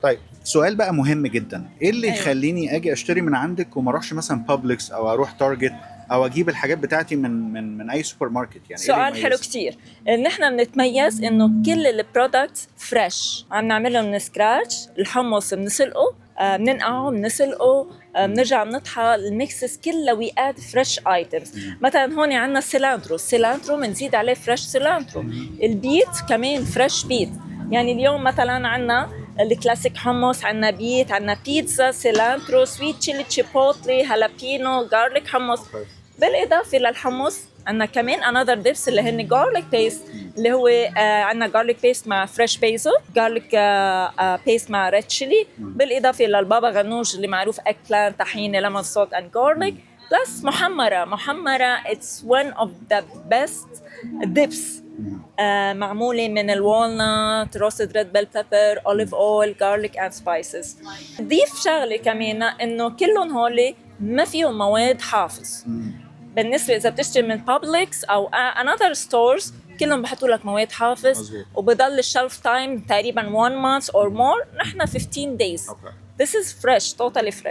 طيب سؤال بقى مهم جدا، ايه اللي أيوة. يخليني اجي اشتري من عندك وما اروحش مثلا بابليكس او اروح تارجت او اجيب الحاجات بتاعتي من اي سوبر ماركت؟ يعني ايه اللي سؤال حلو يميزها؟ كتير. نحن بنتميز انه كل البرودكتس فريش، عم نعملهم من سكراتش. الحمص بنسلقه، بننقعه، بنسلقه، بنرجع بنطحى الميكسز كلها ويقاد فريش ايتمز. مثلا هون عندنا السيلانترو بنزيد عليه فريش سيلانترو. البيت كمان فريش بيت. يعني اليوم مثلا عندنا الكلاسيك حمص، عندنا بيت، عندنا بيتزا سيلانترو، سويت تشيلي تشيبوتلي، هالابينو، جارليك حمص. بالاضافه للحمص عندنا كمان انذر ديبس اللي هن جارليك بيست، اللي هو عندنا جارليك بيست مع فريش بيزل، جارليك بيست مع ريد تشيلي، بالاضافه للبابا غنوج اللي معروف اك بلان، طحينه، ليمون سولت اند جارليك، بلس محمره. اتس ون اوف ذا بيست ديبس، معموله من الوالنت، روستد ريد بيل بيبر، اوليف اويل، جارليك اند سبايسز. ضيف شغله كمان انه كلهم هول ما فيهم مواد حافظ. بالنسبه اذا بتشتري من بابليكس او another stores كلهم بحطوا لك مواد حافظ، مظبوط. وبضل الشلف تايم تقريبا 1 month or more. نحن 15 days. اوكي. This is fresh, totally fresh.